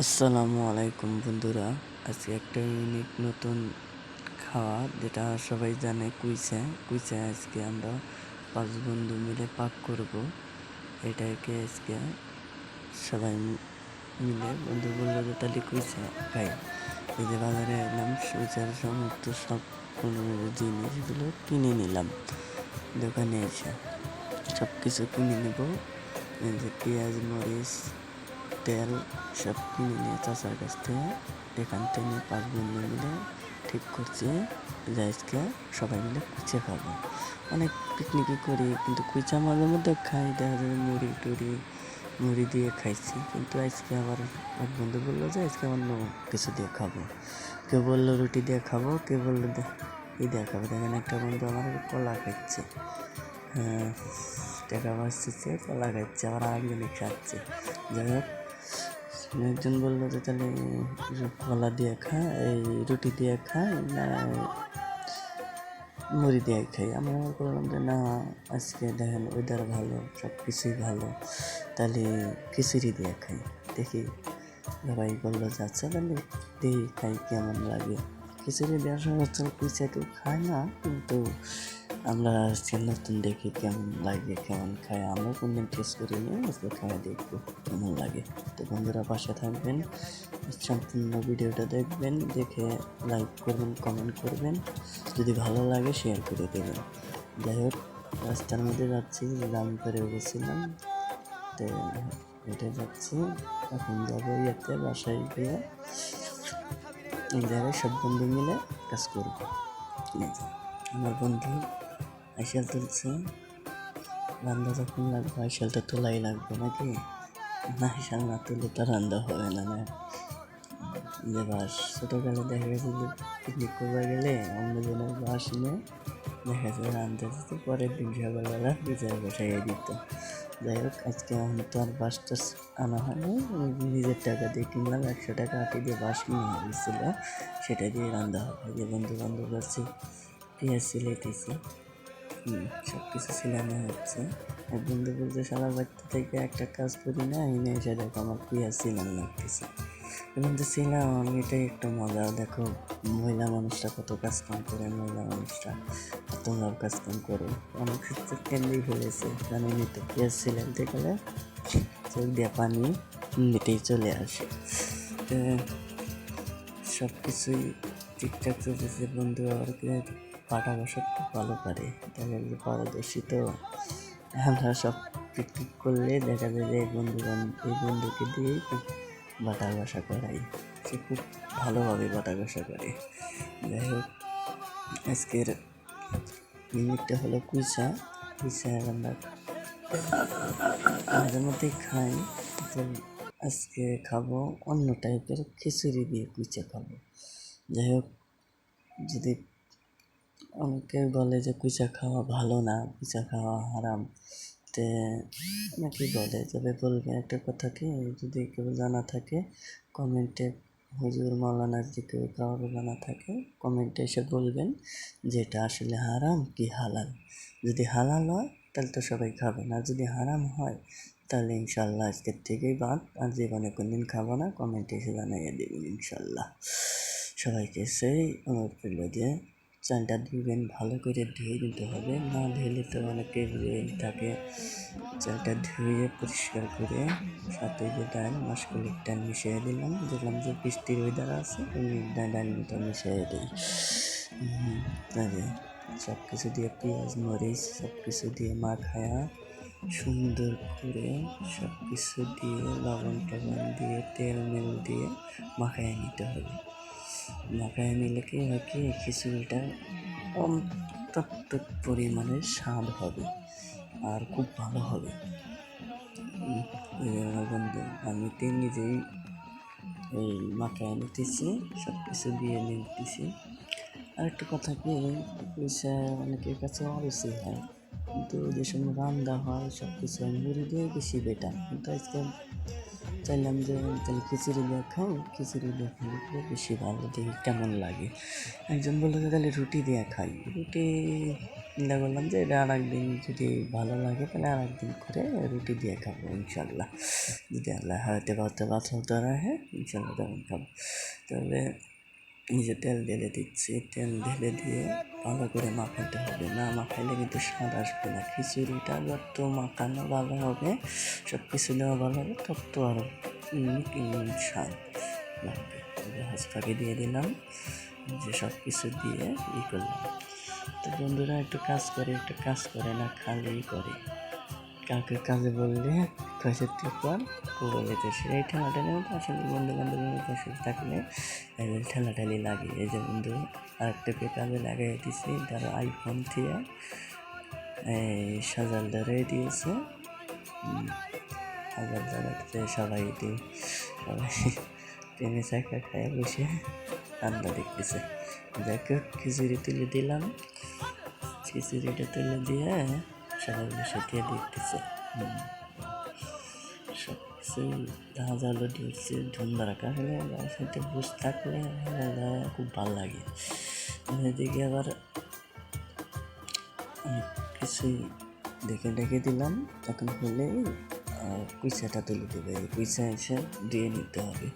আসসালামু আলাইকুম বন্ধুরা। আজকে একটা ইউনিক নতুন খাওয়া যেটা সবাই জানে, কুইচা আজকে আমরা 5 বন্ধু মিলে পাক করব। এটাকে আজকে সবাই মিলে বন্ধু বললো যে তাহলে কুইচা খাই। এই যে বাজারে এলাম, কুইচার সমস্ত সব জিনিসগুলো কিনে নিলাম। দোকানে এসে সব কিছু কিনে নেব। এই যে পেঁয়াজ, মরিচ, তেল সব কিনে নিয়ে চাচার কাছ থেকে এখান থেকে 5 বন্ধু মিলে ঠিক করছি যে আজকে সবাই মিলে কুইচা খাবো। অনেক পিকনিকই করি, কিন্তু কুইচা মাঝে মধ্যে খাই, দেখা যায় মুড়ি দিয়ে খাইছি। কিন্তু আজকে আবার এক বন্ধু বললো যে আজকে অন্য কিছু দিয়ে খাবো। কেউ বললো রুটি দিয়ে খাবো, কেউ বললো দিয়ে খাবো। দেখেন একটা বন্ধু আমার কলা খাচ্ছে, হ্যাঁ, টাকা বাঁচতেছে, কলা খাচ্ছে, আবার আরেকজনে খাচ্ছে। যাই হোক, একজন বললো যে তাহলে কলা দিয়ে এই রুটি দিয়ে খাই না মুড়ি দিয়ে খাই। আমি বললাম যে না, আজকে দেখেন ওয়েদার ভালো, সব কিছুই ভালো, তাহলে খিচুড়ি দিয়ে খাই। দেখি সবাই বললো যে আচ্ছা তাহলে দেখি খাই কেমন লাগে। খিচুড়ি দেওয়ার সময় কুইচা কেউ খায় না, কিন্তু আমরা আজকে নতুন দেখি কেমন লাগে, কেমন খায়। আমরা কোনদিন টেস্ট করিনি, আজকে খায় দেখবো কেমন লাগে। তো বন্ধুরা পাশে থাকবেন, সম্পূর্ণ ভিডিওটা দেখবেন, দেখে লাইক করবেন, কমেন্ট করবেন, যদি ভালো লাগে শেয়ার করে দেবেন। যাই হোক, রাস্তার মধ্যে যাচ্ছি, জাম করে গেছিলাম, তো হেঁটে যাচ্ছি। এখন যাবো বাসায় গিয়ে এই জায়গায় সব বন্ধু মিলে কাজ করবো। আমার বন্ধু আইসাল তুলছে, রান্না যখন লাগবে আইসালটা তোলাই লাগবে নাকি, না আইসাল না তুললে তো রান্না হবে না। যে বাস ছোটোকালে দেখা গেছে যে পিকনিক করতে গেলে অন্যজনের বাস নিয়ে দেখা যায় রান্না দিত, পরের দিন সকালবেলা বিচার বসাইয়ে দিত। যাই হোক, আজকে আমি তো আর বাসটা আনা হয়নি, নিজের টাকা দিয়ে কিনলাম, 100 টাকা আটি দিয়ে বাস কিনে হয়েছিল, সেটা দিয়ে রান্না হবে। যে বন্ধু বান্ধব আছে, পেঁয়াজ সিলাইতেছি, সব কিছু সিলানো হচ্ছে। এক বন্ধু বলছে সারা বাড়িতে থেকে একটা কাজ করি না, এনে এসে দেখো আমার পেঁয়াজ সিলানো লাগতেছে। কিন্তু ছিলাম আমি, এটাই একটা মজা। দেখো মহিলা মানুষরা কত কাজ কাম করে, মহিলা মানুষরা তোমরাও কাজ কাম করো। অনেক কিছু কেন্দ্রেই ফেলেছে, জানেনি তো, পেঁয়াজ সিলাইতে গেলে চোখ দিয়ে পানি এমনিতেই চলে আসে। সব কিছুই ঠিকঠাক চলতেছে। বন্ধু আবার পাটা বসা খুব ভালো পারে, দেখা যায় পারদর্শী। তো আমরা সব পিকনিক করলে দেখা যায় যে এই বন্ধুকে দিয়েই বাটা ঘষা করাই, সে খুব ভালোভাবে বাটা ঘষা করে। যাই হোক, আজকের মিনিটটা হলো কুইচা আমরা মাঝে মধ্যেই খাই, তো আজকে খাবো অন্য টাইপের খিচুড়ি দিয়ে কুইচা খাবো। যাই হোক, যদি অনেকে বলে যে কুইচা খাওয়া ভালো না, কুইচা খাওয়া হারাম, তে নাকি বলে, তবে বলবে একটা কথা কি, যদি কেউ জানা থাকে কমেন্টে, হুজুর মাওলানা যদি কেউ কারো জানা থাকে কমেন্টে এসে বলবেন যে এটা আসলে হারাম কি হালাল। যদি হালাল হয় তাহলে তো সবাই খাবেন, আর যদি হারাম হয় তাহলে ইনশাল্লাহ আজকের থেকেই বাদ, আর জীবনে কোনদিন খাবো না। কমেন্টে এসে জানাইয়ে দেবেন ইনশাল্লাহ। সবাইকে সেই অনুরোধ করল যে চালটা ধুবেন, ভালো করে ধুয়ে দিতে হবে, না ধুলে তো অনেকে থাকে। চালটা ধুয়ে পরিষ্কার করে সাথে যে ডাল, মাসকলির ডাল মিশিয়ে দিলাম, দেখলাম যে বৃষ্টির ওয়েদার আছে, ওই ডালটা মিশিয়ে দিই। তবে সব কিছু দিয়ে পেঁয়াজ মরিচ সব কিছু দিয়ে মাখায়া সুন্দর করে সব কিছু দিয়ে লবণ টবণ দিয়ে তেল মেল দিয়ে মাখায় নিতে হবে। মাখায় নিলে কি হয়, কি খিচুড়িটা অন্তত পরিমাণে স্বাদ হবে আর খুব ভালো হবে। বন্ধু আমি তো নিজেই এই মাখায় নিতেছি, সব কিছু দিয়ে নিতেছি। আর একটা কথা কি, পয়সা অনেকের কাছে অরুচি হয়, কিন্তু যে সময় রান্না হয় সব কিছু মুড়ি দিয়ে বেশি বেটার। কিন্তু আজকে চাইলাম যে তাহলে খিচুড়ি দিয়ে খাও, খিচুড়ি দিয়ে খেলে বেশি ভালো, দেখি কেমন লাগে। একজন বললো যে তাহলে রুটি দিয়ে খাই, রুটি চিন্তা করলাম যে এটা আর একদিন যদি ভালো লাগে তাহলে আর একদিন করে রুটি দিয়ে খাবো ইনশাল্লাহ, যদি আল্লাহ হাতে বাঁচাও রাখে ইনশাল্লাহ তখন খাবো। তবে নিজে তেল ঢেলে দিচ্ছি, তেল ঢেলে দিয়ে ভালো করে মাখাতে হবে, না মাখাইলে কিন্তু স্বাদ আসবে না। খিচুড়িটা যত মাখানো ভালো হবে, সব কিছু দেওয়া ভালো হবে, তত আরও স্বাদ লাগবে। হাঁস ফাঁকি দিয়ে দিলাম, যে সব কিছু দিয়ে করলাম। তো বন্ধুরা একটু কাজ করে না, খালি করে। কাউকে কাজে বললে কাজের পর বলে তো সেই ঠেলাঠালি মতো আসলে বন্ধু বান্ধবের পাশে থাকলে ঠেলাঠালি লাগে। এই যে বন্ধু আরেকটাকে কাজে লাগাই দিয়েছি, তারা আইফোন দিয়ে সাজাল ধরে দিয়েছে, সাজাল ধরাতে সবাই ট্রেনে চাকা খায় বসে ঠান্ডা দেখতেছে। যাকে খিচুড়ি তুলে দিলাম, খিচুড়িটা তুলে দিয়ে সবাই বসে দিয়ে দেখতেছে। সব কিছু ঝাঁঝালো দিয়েছে, ধুমধা রাখা হলে সাথে বসে থাকলে খুব ভালো লাগে। এদিকে আবার কিছু ডেকে দিলাম, তখন হলে কুইচাটা তুলে দেবে। কুইচা এসে দিয়ে নিতে হবে,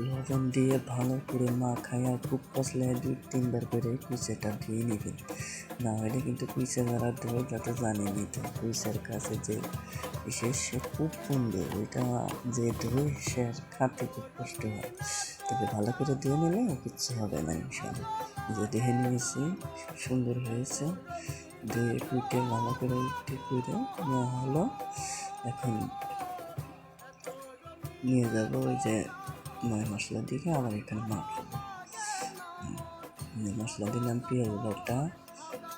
লবণ দিয়ে ভালো করে মাখাইয়া খুব কষলে 2-3 বার করে কুইচাটা ধুয়ে নেবেন, না হলে কিন্তু কুইচা যারা ধোয় যাতে জানেনি। তো কুইচার কাছে যে বিশেষ সে খুব সুন্দর, ওইটা যে ধুয়ে সে আর খাতে খুব কষ্ট হয়। তবে ভালো করে ধুয়ে নিলে কিচ্ছু হবে না ইনশাল্লাহ। যে দেখে নিয়েছি সুন্দর হয়েছে, ধুয়ে কুইটে ভালো করে নেওয়া হলো। এখন নিয়ে যাবো ওই যে মশলার দিকে, আবার এখানে মাখাবো। মশলা দিলাম পেঁয়াজ বাটা,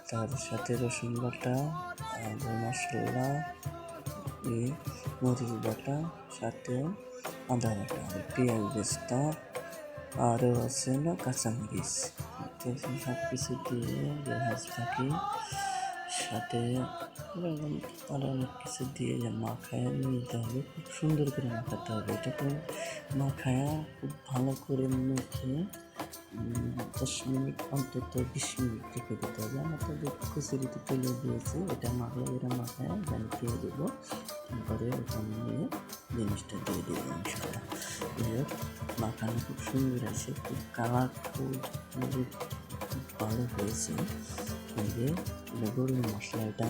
তার সাথে রসুন বাটা, মশলা, মরিচ বাটা, সাথে আদা বাটা, পেঁয়াজ বেস্তা, আরও আছে না কাঁচামরিচ। সব কিছু দিয়ে হাঁস থাকি, সাথে আরও অনেক কিছু দিয়ে যে মাখায়া নিতে হবে, খুব সুন্দর করে মাখাতে হবে। এটাকে মাখায়া খুব ভালো করে মেখে 10 মিনিট অন্তত 20 মিনিট রেখে দিতে হবে। আমার তো খিচুড়িতে তুলে দিয়েছি, এটা মাখায় আমি দিয়ে দেবো, তারপরে ওখানে নিয়ে জিনিসটা দিয়ে দেবো ইনশাল্লাহ। মাখানো খুব সুন্দর আছে, খুব কালারফুল, খুব ভালো হয়েছে। যে গরুর মশলাটা,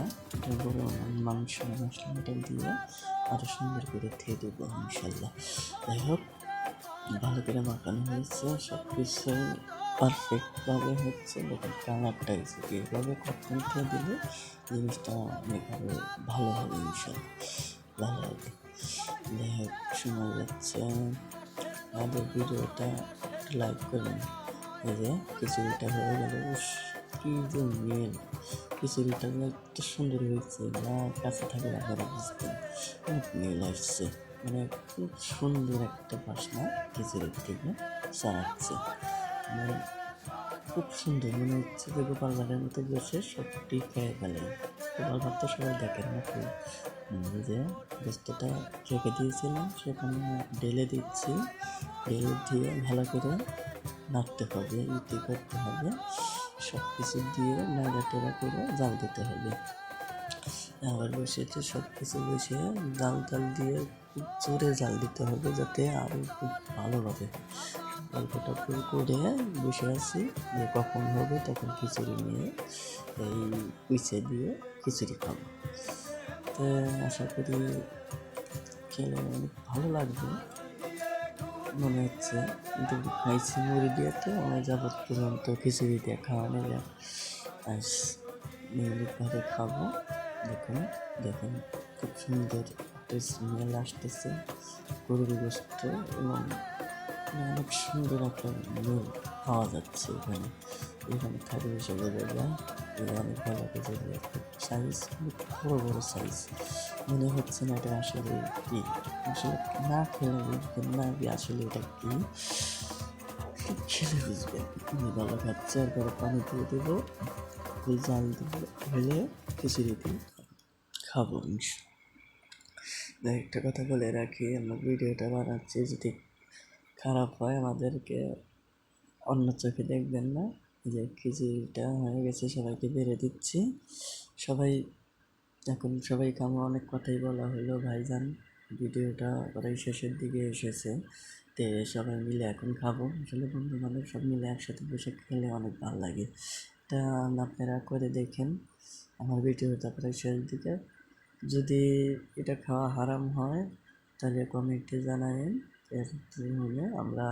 গরুর মাংস মশলাটা দিয়ে আরও সুন্দর করে ধুয়ে দেবো ইনশাল্লাহ। যাই হোক, ভালো করে মাখানো হয়েছে, সব কিছু পারফেক্টভাবে হচ্ছে। দেখুন কালারটা এসেছে, এভাবে কখন খেয়ে দিলে জিনিসটা অনেক আরও ভালো হবে ইনশাল্লাহ, ভালো হবে। যাই হোক, শোনা যাচ্ছে। আমাদের ভিডিওটা লাইক করবেন। এই যে খিচুড়িটা হয়ে গেল, কি যে মেল, খিচুড়িটা এত সুন্দর হয়েছে, না কাছে থাকলে আপনারা বুঝতেন অনেক মেল আসছে, মানে খুব সুন্দর একটা বাসনা খিচুড়ির থেকে ছাড়াচ্ছে, মানে খুব সুন্দর। মনে হচ্ছে যে গোপাল ভাড়ের মতো বসে সবটি খেয়ে ফেলেন। গোপাল ভাড় তো সবাই দেখেন নাকি, যে বস্তুটা রেখে দিয়েছিলাম সেখানে ঢেলে দিচ্ছি, ঢেলে দিয়ে ভালো করে নাড়তে হবে, করতে হবে, সব কিছু দিয়ে নাড়াচাড়া করে জাল দিতে হবে। আবার বসিয়েতে সব কিছু বসিয়ে জাল দিয়ে খুব জোরে জাল দিতে হবে, যাতে আরও খুব ভালোভাবে গল্পটা করে বসে আছি যে কখন হবে, তখন খিচুড়ি নিয়ে এই কুইচে দিয়ে খিচুড়ি খাবো। তো আশা করি খেলে অনেক ভালো লাগবে মনে হচ্ছে, কিন্তু খাইছি মুড়ি দিয়ে, তো আমার যাবত পর্যন্ত খিচুড়ি দিয়ে খাওয়া নিলে আজ নিয়মিতভাবে খাবো। দেখুন খুব সুন্দর একটা স্মেল আসতেছে গরুর গোস্ত, এবং অনেক সুন্দর একটা মেল পাওয়া যাচ্ছে এখানে খালি হিসেবে বোঝা অনেক ভালো করে সাইজ, বড় সাইজ। মনে হচ্ছে না এটা আসলে কি, আসলে না খেলে বুঝবেন না আসলে এটা কি, খেলে বুঝবেন। আমি ভালো খাচ্ছে, এরপরে পানি দিয়ে দেবো, জাল দিয়ে হলে খিচুড়ি দিয়ে খাবো। একটা কথা বলে রাখি, আমরা ভিডিওটা বানাচ্ছি, যদি খারাপ হয় আমাদেরকে অন্য চোখে দেখবেন না। যে খিচুড়িটা হয়ে গেছে, সবাইকে বেড়ে দিচ্ছি। সবাই এখন সবাইকে আমার অনেক কথাই বলা হলো, ভাইজান ভিডিওটা প্রায় শেষের দিকে এসেছে, তো সবাই মিলে এখন খাবো। আসলে বন্ধু বান্ধব সব মিলে একসাথে বসে খেলে অনেক ভালো লাগে। এটা আপনারা করে দেখেন আমার ভিডিওটা প্রায় শেষ দিকে। যদি এটা খাওয়া হারাম হয় তাহলে কমেন্টে জানাবেন, এর হলে আমরা